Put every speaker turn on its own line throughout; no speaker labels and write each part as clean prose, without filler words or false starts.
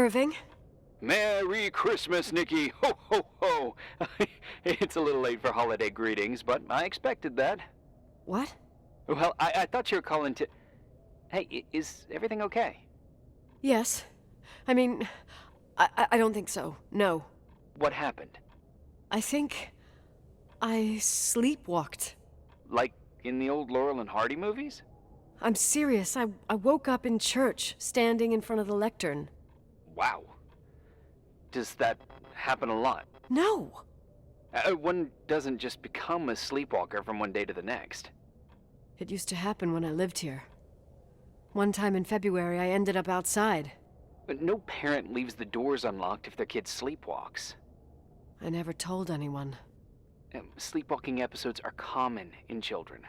Irving?
Merry Christmas, Nikki! Ho, ho, ho! It's a little late for holiday greetings, but I expected that.
What?
Well, I thought you were calling to... Hey, is everything okay?
Yes. I mean, I don't think so. No.
What happened?
I think I sleepwalked.
Like in the old Laurel and Hardy movies?
I'm serious. I woke up in church, standing in front of the lectern.
Wow. Does that happen a lot?
No!
One doesn't just become a sleepwalker from one day to the next.
It used to happen when I lived here. One time in February, I ended up outside.
But no parent leaves the doors unlocked if their kid sleepwalks.
I never told anyone.
Sleepwalking episodes are common in children.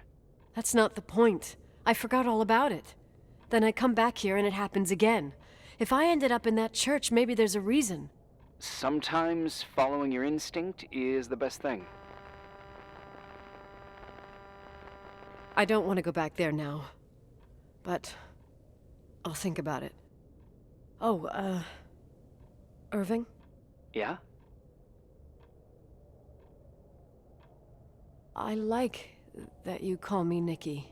That's not the point. I forgot all about it. Then I come back here and it happens again. If I ended up in that church, maybe there's a reason.
Sometimes following your instinct is the best thing.
I don't want to go back there now. But I'll think about it. Oh, Irving?
Yeah?
I like that you call me Nikki.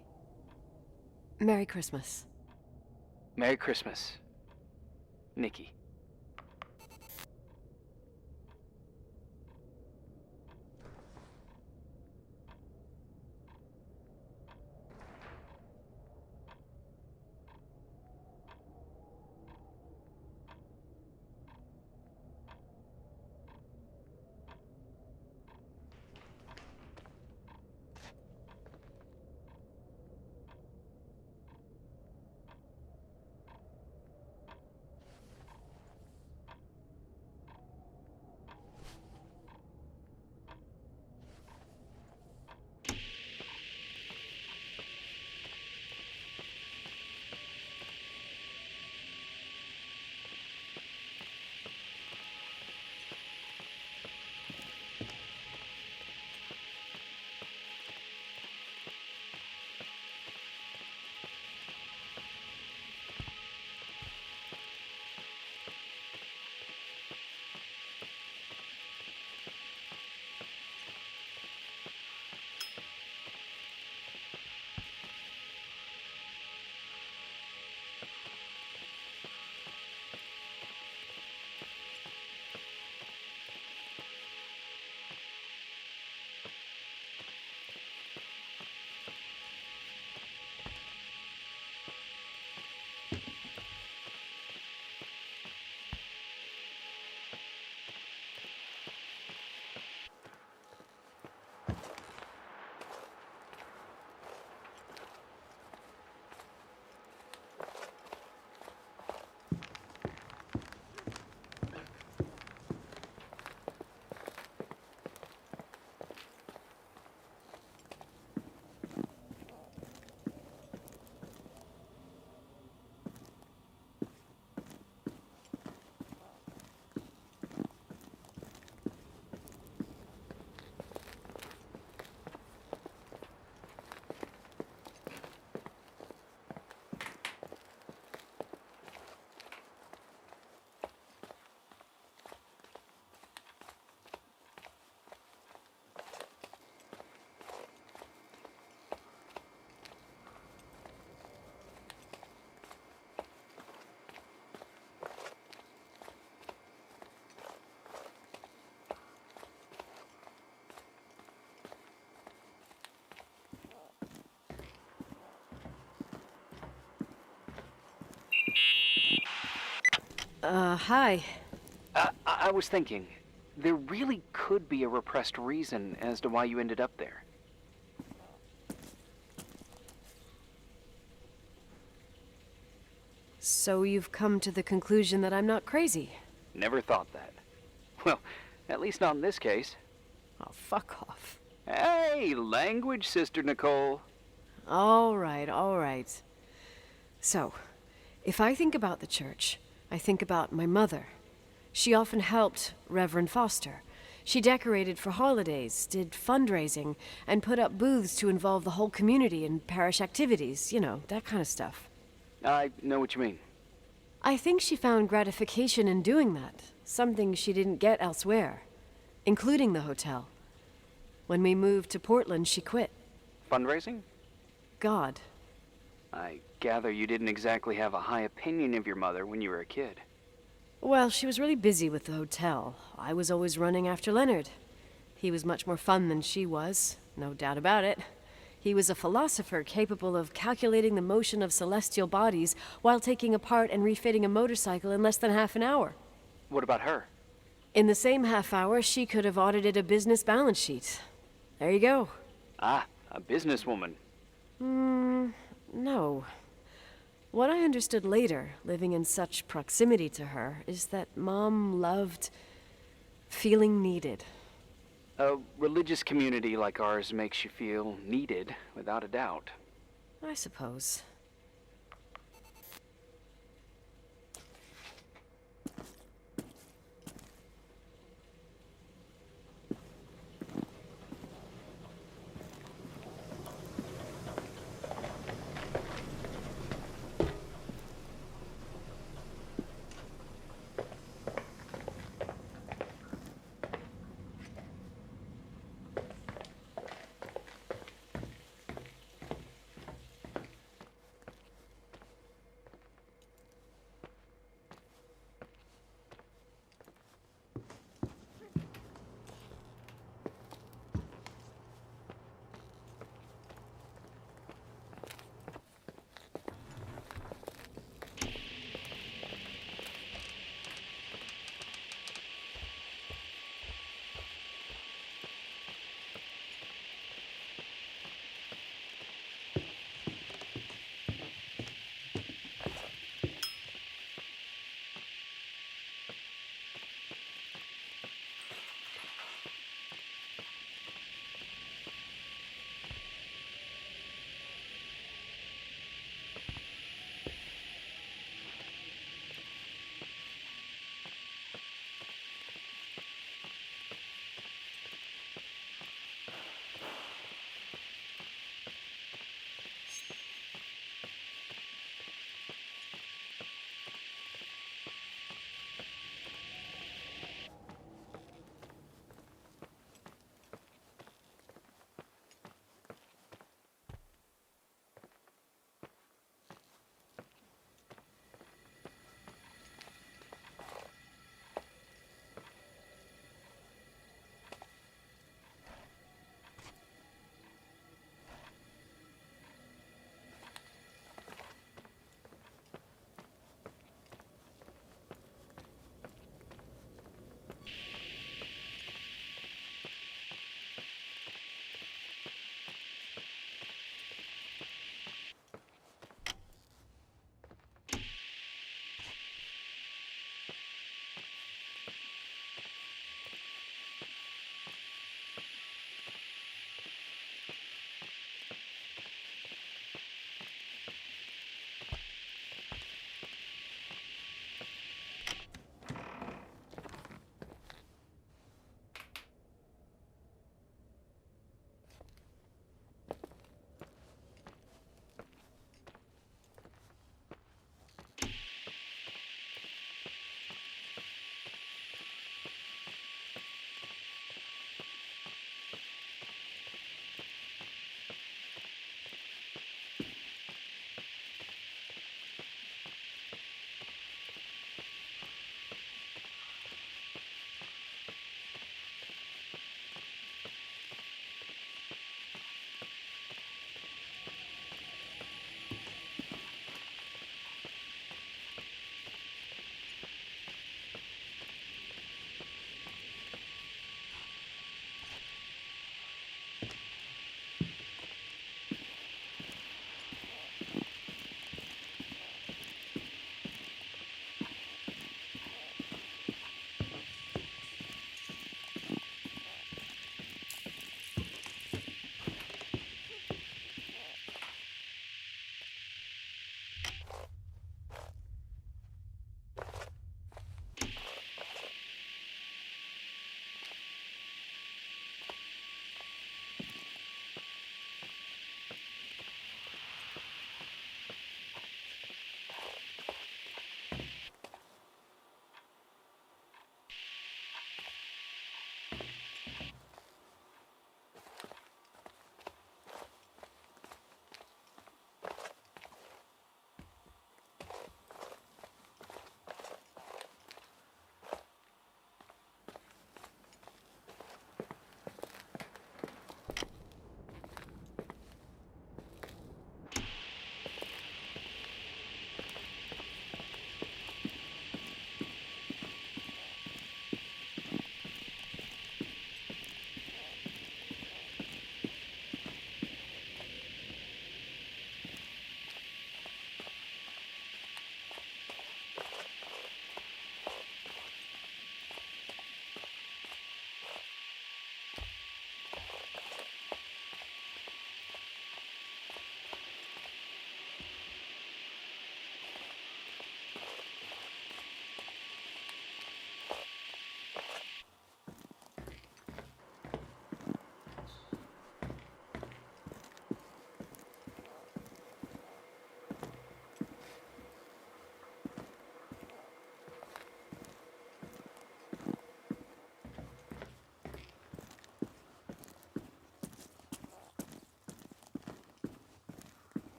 Merry Christmas.
Merry Christmas, Nikki.
Hi.
I was thinking, there really could be a repressed reason as to why you ended up there.
So you've come to the conclusion that I'm not crazy?
Never thought that. Well, at least not in this case.
Oh, fuck off.
Hey, language, Sister Nicole.
All right. So, if I think about the church, I think about my mother. She often helped Reverend Foster. She decorated for holidays, did fundraising, and put up booths to involve the whole community in parish activities, you know, that kind of stuff.
I know what you mean.
I think she found gratification in doing that, something she didn't get elsewhere, including the hotel. When we moved to Portland, she quit.
Fundraising?
God.
I gather you didn't exactly have a high opinion of your mother when you were a kid.
Well, she was really busy with the hotel. I was always running after Leonard. He was much more fun than she was, no doubt about it. He was a philosopher capable of calculating the motion of celestial bodies while taking apart and refitting a motorcycle in less than half an hour.
What about her?
In the same half hour, she could have audited a business balance sheet. There you go.
Ah, a businesswoman.
No. What I understood later, living in such proximity to her, is that Mom loved feeling needed.
A religious community like ours makes you feel needed, without a doubt.
I suppose.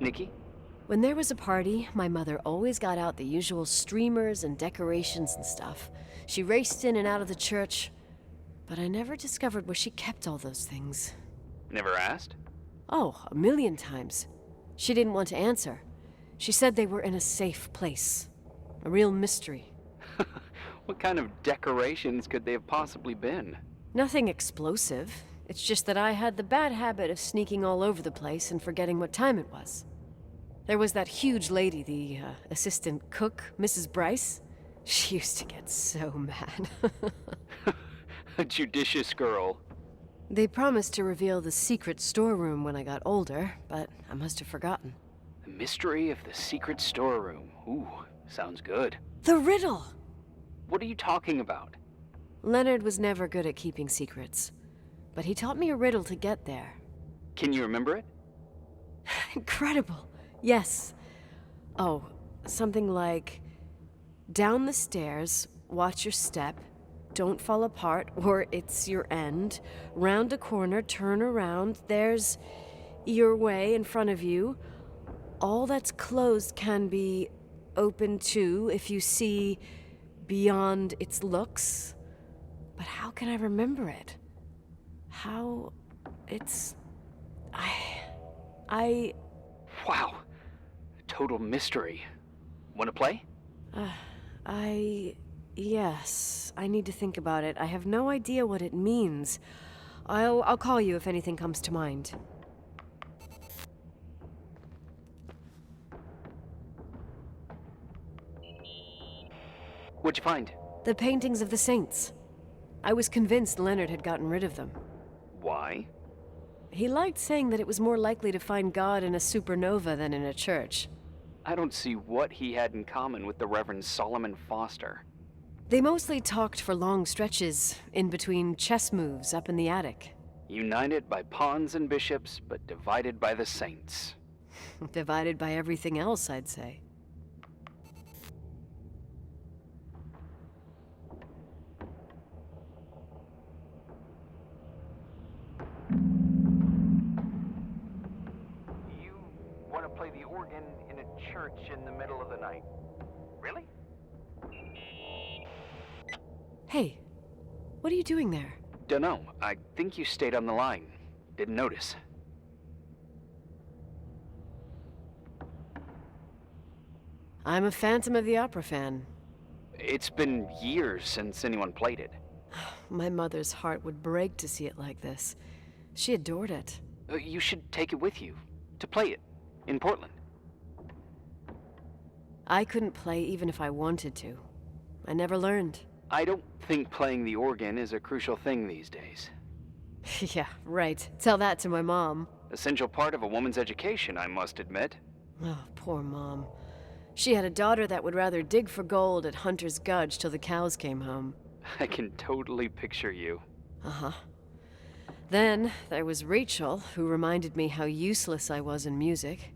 Nikki?
When there was a party, my mother always got out the usual streamers and decorations and stuff. She raced in and out of the church, but I never discovered where she kept all those things.
Never asked?
Oh, a million times. She didn't want to answer. She said they were in a safe place. A real mystery.
What kind of decorations could they have possibly been?
Nothing explosive. It's just that I had the bad habit of sneaking all over the place and forgetting what time it was. There was that huge lady, the assistant cook, Mrs. Bryce. She used to get so mad.
A judicious girl.
They promised to reveal the secret storeroom when I got older, but I must have forgotten.
The mystery of the secret storeroom. Ooh, sounds good.
The riddle!
What are you talking about?
Leonard was never good at keeping secrets, but he taught me a riddle to get there.
Can you remember it?
Incredible. Yes. Oh, something like, down the stairs, watch your step, don't fall apart or it's your end, round a corner, turn around, there's your way in front of you. All that's closed can be open too if you see beyond its looks. But how can I remember it? How it's... I...
Wow. A total mystery. Want to play?
Yes, I need to think about it. I have no idea what it means. I'll call you if anything comes to mind.
What'd you find?
The paintings of the saints. I was convinced Leonard had gotten rid of them.
Why?
He liked saying that it was more likely to find God in a supernova than in a church.
I don't see what he had in common with the Reverend Solomon Foster.
They mostly talked for long stretches, in between chess moves up in the attic.
United by pawns and bishops, but divided by the saints.
Divided by everything else, I'd say.
You want to play the organ in a church in the middle of the night? Really?
Hey, what are you doing there?
Dunno. I think you stayed on the line. Didn't notice.
I'm a Phantom of the Opera fan.
It's been years since anyone played it.
My mother's heart would break to see it like this. She adored it.
You should take it with you. To play it. In Portland.
I couldn't play even if I wanted to. I never learned.
I don't think playing the organ is a crucial thing these days.
Yeah, right. Tell that to my mom.
Essential part of a woman's education, I must admit.
Oh, poor mom. She had a daughter that would rather dig for gold at Hunter's Gulch till the cows came home.
I can totally picture you.
Uh-huh. Then there was Rachel, who reminded me how useless I was in music.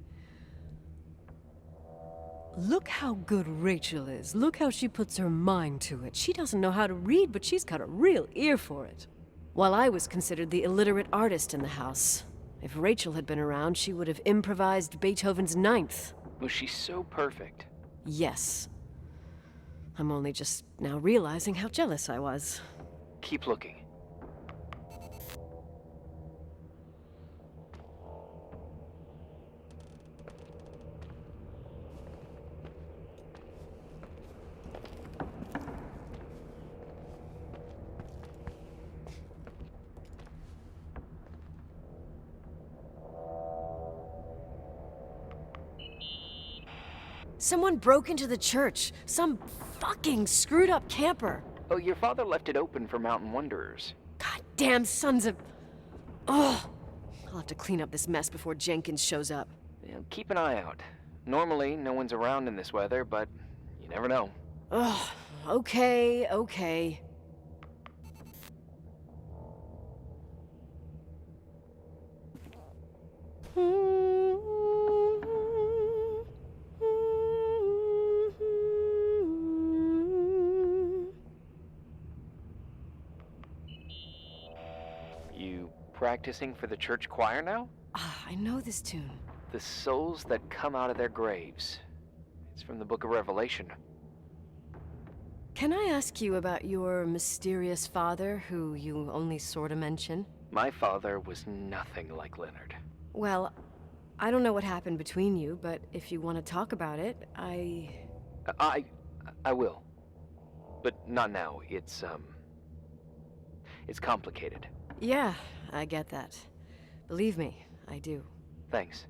Look how good Rachel is. Look how she puts her mind to it. She doesn't know how to read, but she's got a real ear for it. While I was considered the illiterate artist in the house. If Rachel had been around, she would have improvised Beethoven's Ninth.
Was she so perfect?
Yes. I'm only just now realizing how jealous I was.
Keep looking.
Someone broke into the church. Some fucking screwed up camper.
Oh, your father left it open for mountain wanderers.
Goddamn sons of... Ugh. I'll have to clean up this mess before Jenkins shows up.
Keep an eye out. Normally, no one's around in this weather, but you never know.
Ugh. Okay.
You practicing for the church choir now?
I know this tune.
The souls that come out of their graves. It's from the Book of Revelation.
Can I ask you about your mysterious father, who you only sort of mention?
My father was nothing like Leonard.
Well, I don't know what happened between you, but if you want to talk about it,
I will. But not now. It's complicated.
Yeah, I get that. Believe me, I do.
Thanks.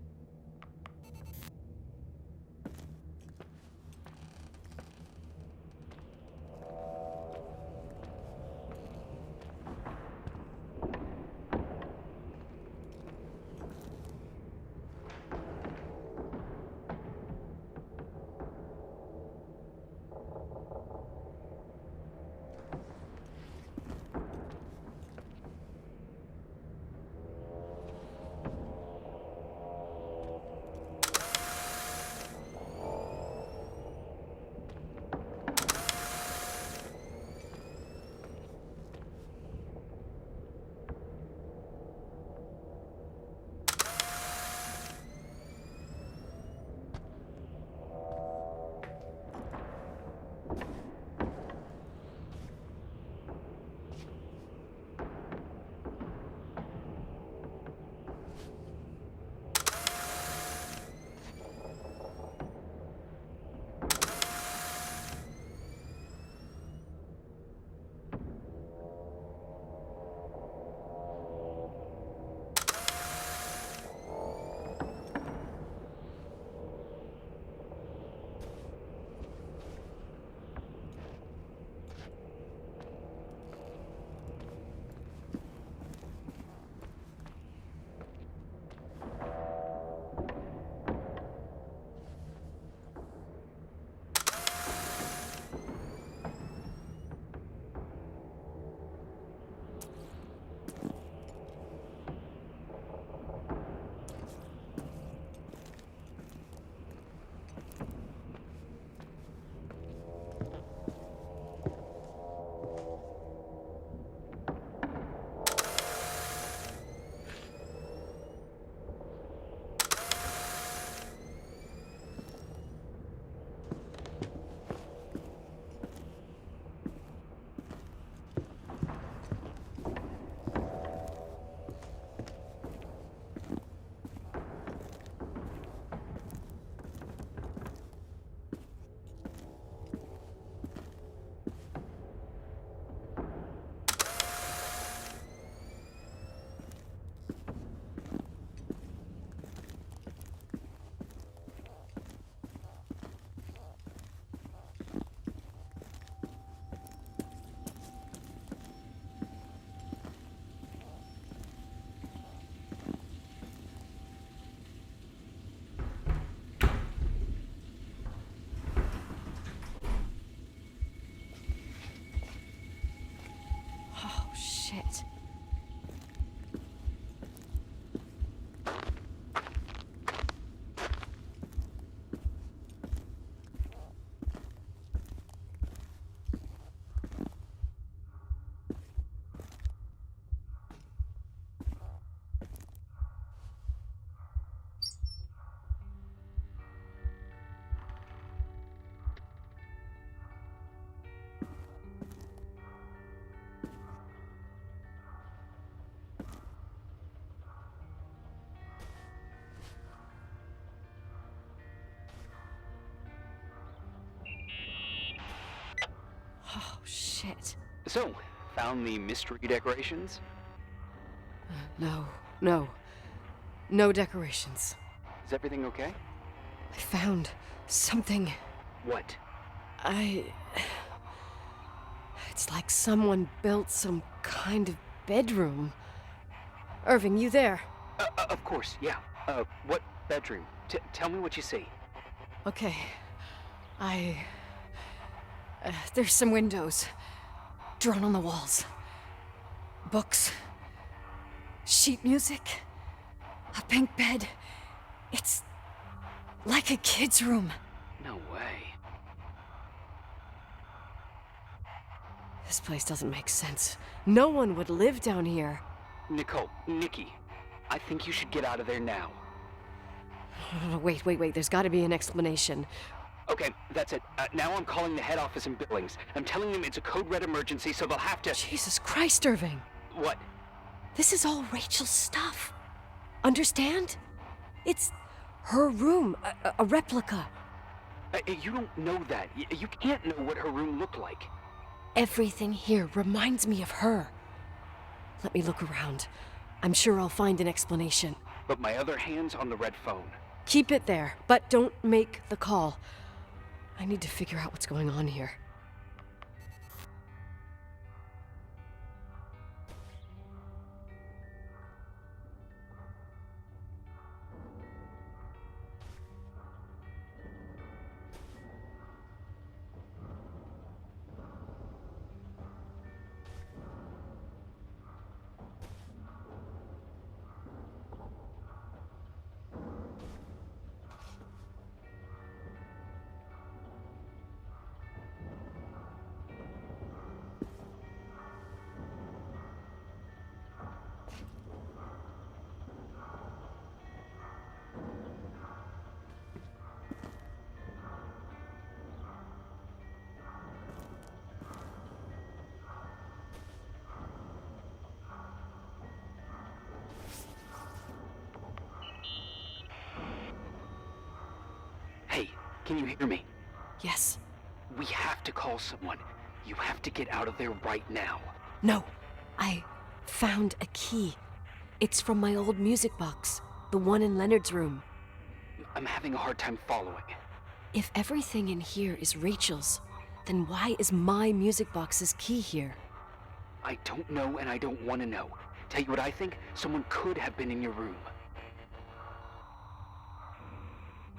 Oh, shit. Oh, shit.
So, found the mystery decorations?
No, no. No decorations.
Is everything okay?
I found something.
What?
It's like someone built some kind of bedroom. Irving, you there?
Of course, yeah. What bedroom? Tell me what you see.
Okay. There's some windows. Drawn on the walls. Books. Sheet music. A pink bed. It's like a kid's room.
No way.
This place doesn't make sense. No one would live down here.
Nicole, Nikki, I think you should get out of there now.
Wait. There's got to be an explanation.
Okay, that's it. Now I'm calling the head office in Billings. I'm telling them it's a code red emergency, so they'll have to...
Jesus Christ, Irving.
What?
This is all Rachel's stuff. Understand? It's her room, a replica.
You don't know that. You can't know what her room looked like.
Everything here reminds me of her. Let me look around. I'm sure I'll find an explanation.
But my other hand's on the red phone.
Keep it there, but don't make the call. I need to figure out what's going on here.
Hey, can you hear me?
Yes.
We have to call someone. You have to get out of there right now.
No. I found a key. It's from my old music box, the one in Leonard's room.
I'm having a hard time following.
If everything in here is Rachel's, then why is my music box's key here?
I don't know and I don't want to know. Tell you what I think? Someone could have been in your room.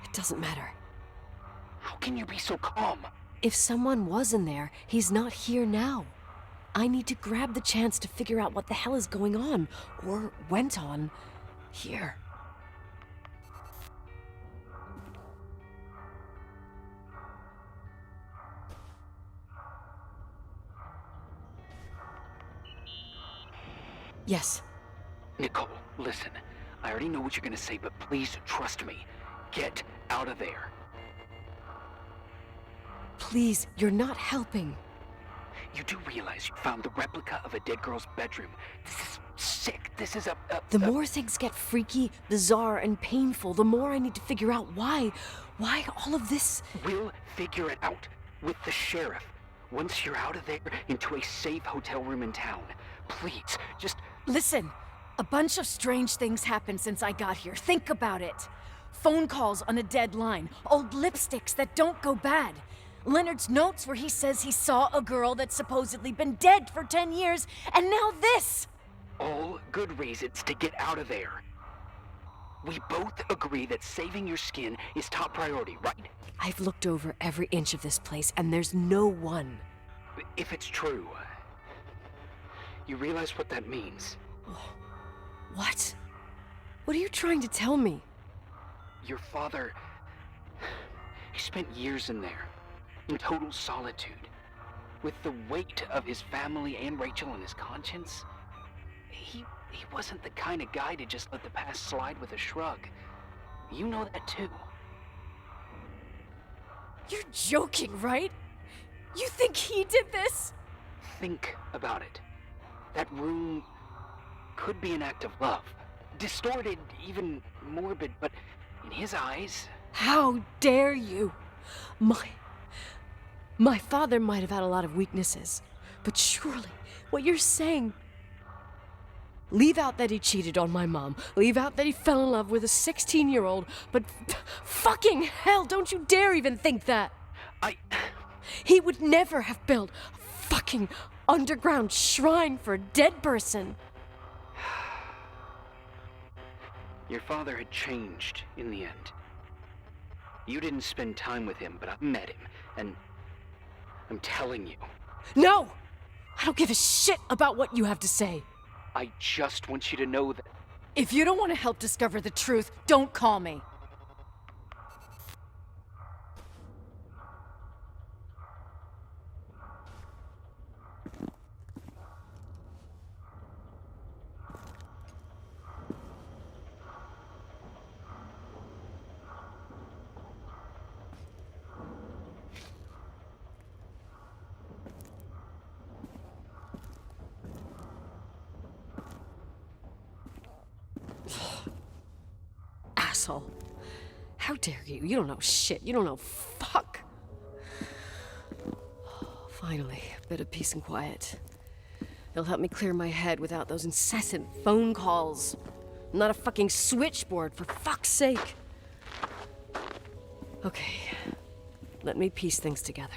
It doesn't matter.
How can you be so calm?
If someone was in there, he's not here now. I need to grab the chance to figure out what the hell is going on, or went on, here. Yes.
Nicole, listen. I already know what you're gonna say, but please trust me. Get out of there.
Please, you're not helping.
You do realize you found the replica of a dead girl's bedroom. This is sick. This is
The more things get freaky, bizarre, and painful, the more I need to figure out why all of this...
We'll figure it out. With the sheriff. Once you're out of there, into a safe hotel room in town. Please, just...
Listen, a bunch of strange things happened since I got here. Think about it. Phone calls on a dead line, old lipsticks that don't go bad. Leonard's notes where he says he saw a girl that's supposedly been dead for 10 years, and now this!
All good reasons to get out of there. We both agree that saving your skin is top priority, right?
I've looked over every inch of this place, and there's no one.
If it's true, you realize what that means.
What? What are you trying to tell me?
Your father... He spent years in there. In total solitude. With the weight of his family and Rachel on his conscience. He wasn't the kind of guy to just let the past slide with a shrug. You know that too.
You're joking, right? You think he did this?
Think about it. That room could be an act of love. Distorted, even morbid, but in his eyes...
How dare you? My father might have had a lot of weaknesses, but surely what you're saying... Leave out that he cheated on my mom. Leave out that he fell in love with a 16-year-old, but fucking hell, don't you dare even think that! He would never have built a fucking underground shrine for a dead person.
Your father had changed in the end. You didn't spend time with him, but I met him, and I'm telling you.
No! I don't give a shit about what you have to say.
I just want you to know that...
If you don't want to help discover the truth, don't call me.
asshole. How dare you? You don't know shit. You don't know fuck. Finally, a bit of peace and quiet. It'll help me clear my head without those incessant phone calls. I'm not a fucking switchboard, for fuck's sake. Okay, let me piece things together.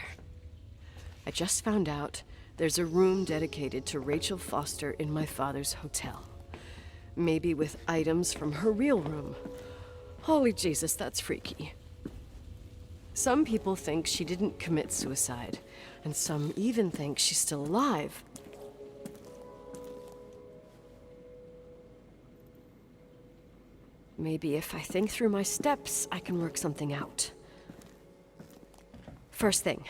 I just found out there's a room dedicated to Rachel Foster in my father's hotel. Maybe with items from her real room. Holy Jesus, that's freaky. Some people think she didn't commit suicide, and some even think she's still alive. Maybe if I think through my steps, I can work something out. First thing,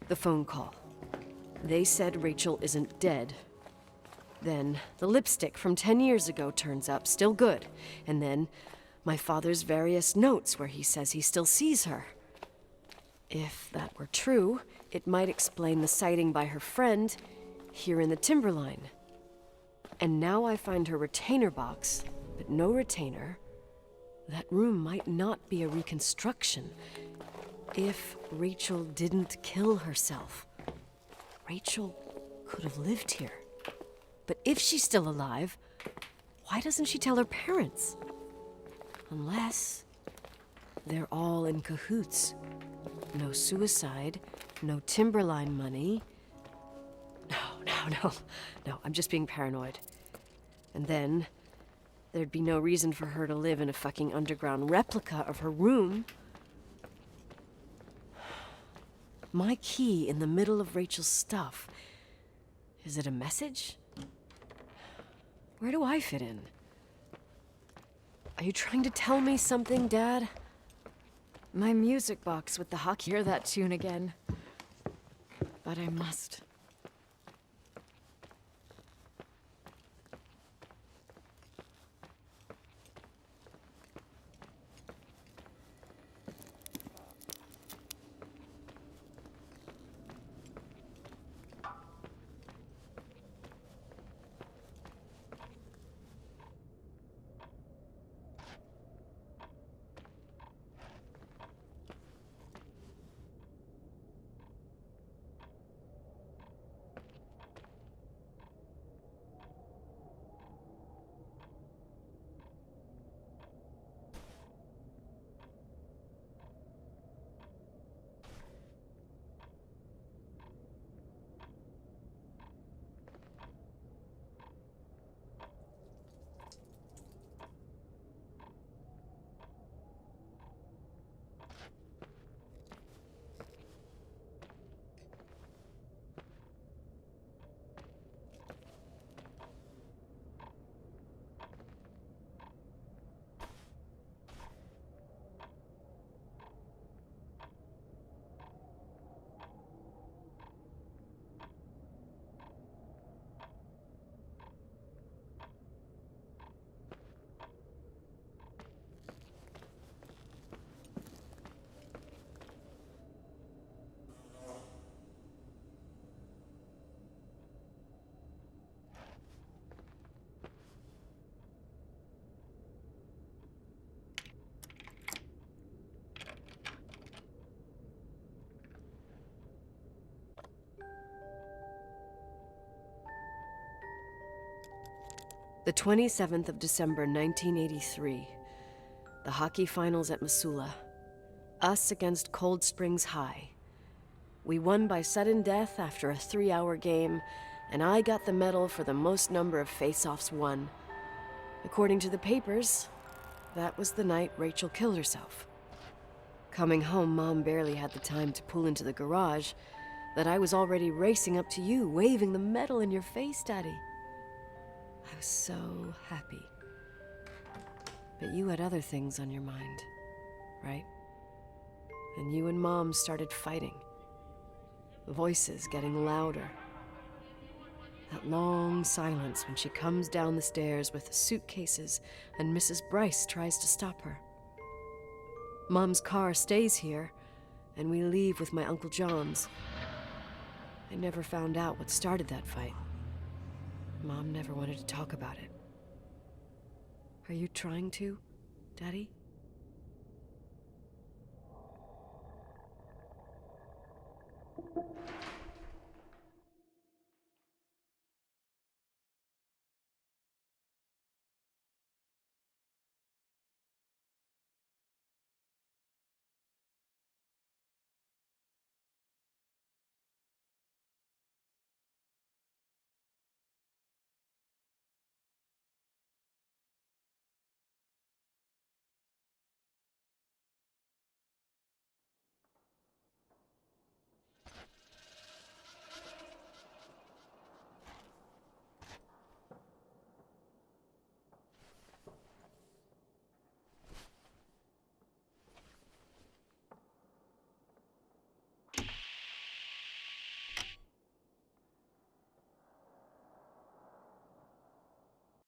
the phone call. They said Rachel isn't dead. Then the lipstick from 10 years ago turns up, still good. And then my father's various notes where he says he still sees her. If that were true, it might explain the sighting by her friend here in the Timberline. And now I find her retainer box, but no retainer. That room might not be a reconstruction. If Rachel didn't kill herself, Rachel could have lived here. But if she's still alive, why doesn't she tell her parents? Unless they're all in cahoots. No suicide, no Timberline money. No, I'm just being paranoid. And then there'd be no reason for her to live in a fucking underground replica of her room. My key in the middle of Rachel's stuff. Is it a message? Where do I fit in? Are you trying to tell me something, Dad?
My music box with the hockey. Hear that tune again. But I must.
The 27th of December, 1983. The hockey finals at Missoula. Us against Cold Springs High. We won by sudden death after a 3-hour game, and I got the medal for the most number of face-offs won. According to the papers, that was the night Rachel killed herself. Coming home, Mom barely had the time to pull into the garage that I was already racing up to you, waving the medal in your face, Daddy. I was so happy. But you had other things on your mind, right? And you and Mom started fighting. The voices getting louder. That long silence when she comes down the stairs with the suitcases and Mrs. Bryce tries to stop her. Mom's car stays here, and we leave with my Uncle John's. I never found out what started that fight. Mom never wanted to talk about it. Are you trying to, Daddy?